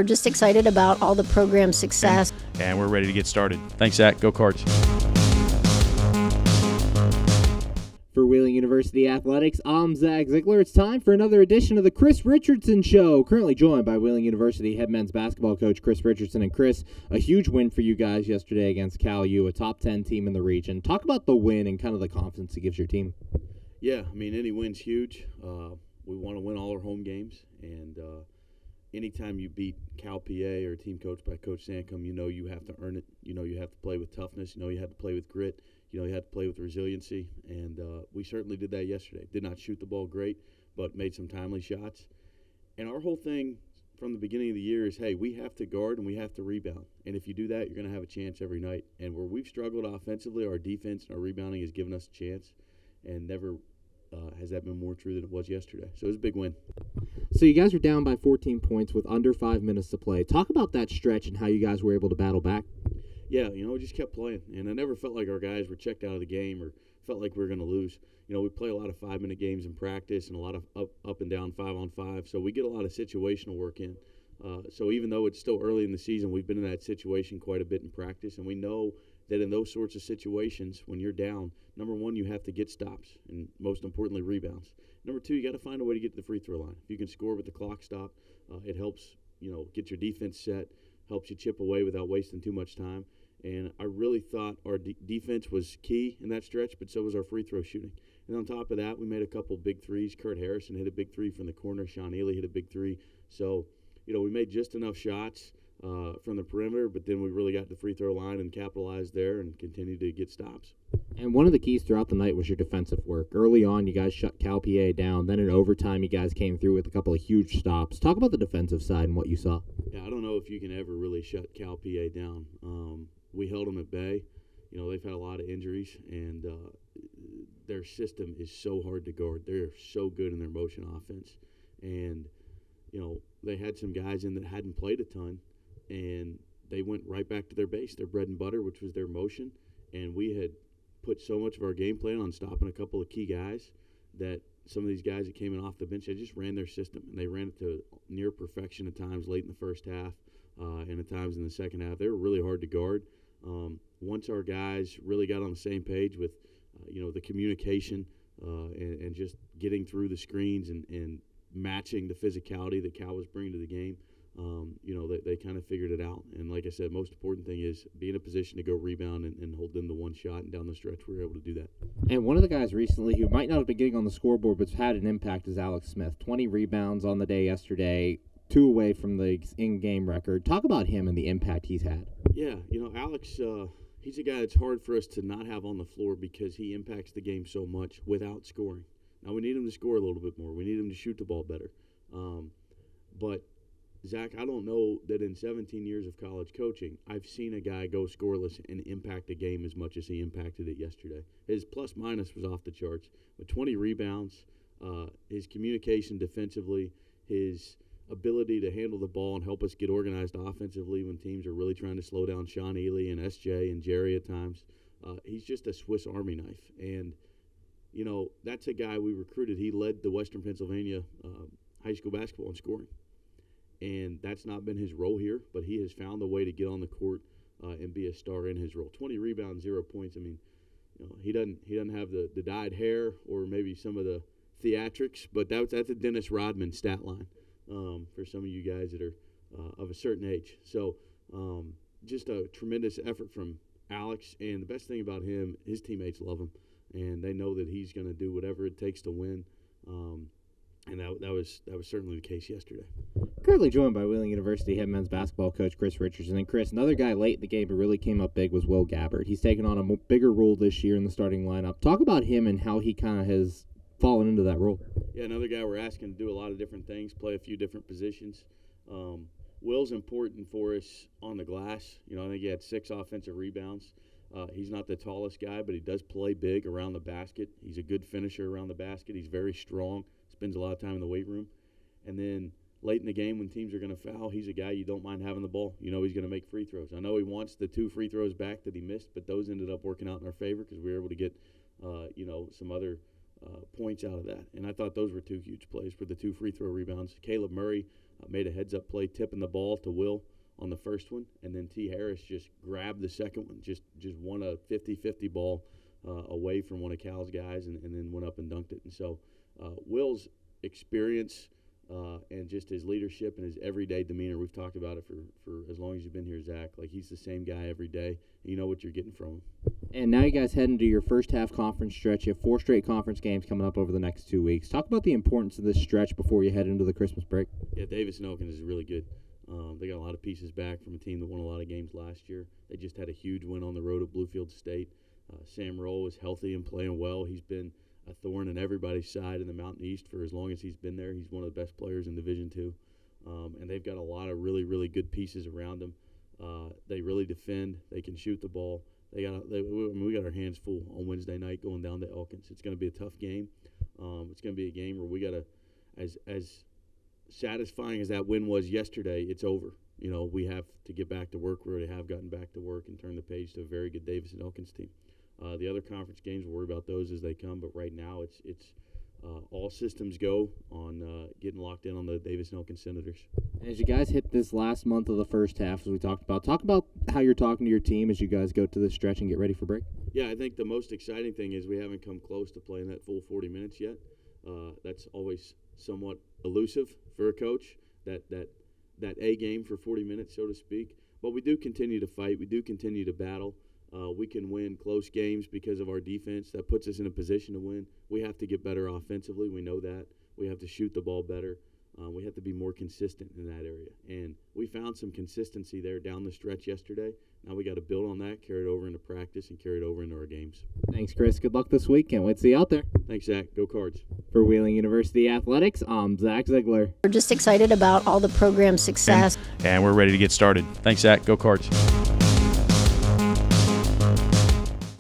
We're just excited about all the program success. And we're ready to get started. Thanks, Zach. Go Cards. For Wheeling University Athletics, I'm Zach Ziegler. It's time for another edition of the Chris Richardson Show. Currently joined by Wheeling University head men's basketball coach Chris Richardson. And Chris, a huge win for you guys yesterday against Cal U, a top 10 team in the region. Talk about the win and kind of the confidence it gives your team. Yeah, I mean, any win's huge. We want to win all our home games, and anytime you beat Cal PA or a team coached by Coach Sankum, you know you have to earn it. You know you have to play with toughness. You know you have to play with grit. You know you have to play with resiliency, and we certainly did that yesterday. Did not shoot the ball great, but made some timely shots. And our whole thing from the beginning of the year is, hey, we have to guard and we have to rebound. And if you do that, you're going to have a chance every night. And where we've struggled offensively, our defense and our rebounding has given us a chance, and never has that been more true than it was yesterday. So it was a big win. So you guys are down by 14 points with under 5 minutes to play. Talk about that stretch and how you guys were able to battle back. Yeah, we just kept playing. And I never felt like our guys were checked out of the game or felt like we were going to lose. We play a lot of 5-minute games in practice and a lot of up and down 5-on-5. So we get a lot of situational work in. So even though it's still early in the season, we've been in that situation quite a bit in practice. And we know that in those sorts of situations, when you're down, number one, you have to get stops, and most importantly, rebounds. Number two, you got to find a way to get to the free throw line. If you can score with the clock stop, it helps, get your defense set, helps you chip away without wasting too much time. And I really thought our defense was key in that stretch, but so was our free throw shooting. And on top of that, we made a couple big threes. Kurt Harrison hit a big three from the corner. Sean Ely hit a big three. So, we made just enough shots from the perimeter, but then we really got the free throw line and capitalized there and continued to get stops. And one of the keys throughout the night was your defensive work. Early on, you guys shut Cal PA down. Then in overtime, you guys came through with a couple of huge stops. Talk about the defensive side and what you saw. Yeah, I don't know if you can ever really shut Cal PA down. We held them at bay. They've had a lot of injuries, and their system is so hard to guard. They're so good in their motion offense. And, they had some guys in that hadn't played a ton, and they went right back to their base, their bread and butter, which was their motion. And we had put so much of our game plan on stopping a couple of key guys that some of these guys that came in off the bench, they just ran their system, and they ran it to near perfection at times late in the first half and at times in the second half. They were really hard to guard. Once our guys really got on the same page with, the communication and just getting through the screens and matching the physicality that Cal was bringing to the game, they kind of figured it out. And like I said, most important thing is be in a position to go rebound and hold them to one shot. And down the stretch, we were able to do that. And one of the guys recently who might not have been getting on the scoreboard but had an impact is Alex Smith. 20 rebounds on the day yesterday, 2 away from the in-game record. Talk about him and the impact he's had. Yeah, Alex, he's a guy that's hard for us to not have on the floor because he impacts the game so much without scoring. Now, we need him to score a little bit more. We need him to shoot the ball better. But, Zach, I don't know that in 17 years of college coaching, I've seen a guy go scoreless and impact a game as much as he impacted it yesterday. His plus-minus was off the charts. With 20 rebounds, his communication defensively, his ability to handle the ball and help us get organized offensively when teams are really trying to slow down Sean Ely and SJ and Jerry at times. He's just a Swiss Army knife. And, that's a guy we recruited. He led the Western Pennsylvania high school basketball in scoring. And that's not been his role here, but he has found a way to get on the court and be a star in his role. 20 rebounds, 0 points. I mean, he doesn't have the dyed hair or maybe some of the theatrics, but that's a Dennis Rodman stat line for some of you guys that are of a certain age. So just a tremendous effort from Alex. And the best thing about him, his teammates love him, and they know that he's going to do whatever it takes to win. And that was certainly the case yesterday. Currently joined by Wheeling University head men's basketball coach Chris Richardson. And Chris, another guy late in the game who really came up big was Will Gabbard. He's taken on a bigger role this year in the starting lineup. Talk about him and how he kind of has fallen into that role. Yeah, another guy we're asking to do a lot of different things, play a few different positions. Will's important for us on the glass. I think he had 6 offensive rebounds. He's not the tallest guy, but he does play big around the basket. He's a good finisher around the basket. He's very strong, spends a lot of time in the weight room. And then late in the game when teams are going to foul, he's a guy you don't mind having the ball. He's going to make free throws. I know he wants the 2 free throws back that he missed, but those ended up working out in our favor because we were able to get, some other points out of that. And I thought those were 2 huge plays for the 2 free throw rebounds. Caleb Murray made a heads-up play, tipping the ball to Will on the first one, and then T. Harris just grabbed the second one, just won a 50-50 ball away from one of Cal's guys, and then went up and dunked it. And so Will's experience and just his leadership and his everyday demeanor, we've talked about it for as long as you've been here, Zach. Like, he's the same guy every day, and you know what you're getting from him. And now you guys head into your first half conference stretch. You have 4 straight conference games coming up over the next 2 weeks. Talk about the importance of this stretch before you head into the Christmas break. Yeah, Davis and Elkins is really good. They got a lot of pieces back from a team that won a lot of games last year. They just had a huge win on the road at Bluefield State. Sam Roll is healthy and playing well. He's been a thorn in everybody's side in the Mountain East for as long as he's been there. He's one of the best players in Division II. And they've got a lot of really, really good pieces around them. They really defend. They can shoot the ball. We got our hands full on Wednesday night going down to Elkins. It's going to be a tough game. It's going to be a game where we got to, as satisfying as that win was yesterday, it's over. You know, we have to get back to work. We already have gotten back to work and turn the page to a very good Davis and Elkins team. The other conference games, we'll worry about those as they come, but right now it's all systems go on getting locked in on the Davis and Elkins Senators. As you guys hit this last month of the first half, as we talked about, talk about how you're talking to your team as you guys go to this stretch and get ready for break. Yeah, I think the most exciting thing is we haven't come close to playing that full 40 minutes yet. That's always somewhat elusive for a coach, that A game for 40 minutes, so to speak. But we do continue to fight. We do continue to battle. We can win close games because of our defense. That puts us in a position to win. We have to get better offensively. We know that. We have to shoot the ball better. We have to be more consistent in that area. And we found some consistency there down the stretch yesterday. Now we got to build on that, carry it over into practice, and carry it over into our games. Thanks, Chris. Good luck this week. Can't wait to see you out there. Thanks, Zach. Go Cards. For Wheeling University Athletics, I'm Zach Ziegler. We're just excited about all the program success. And we're ready to get started. Thanks, Zach. Go Cards.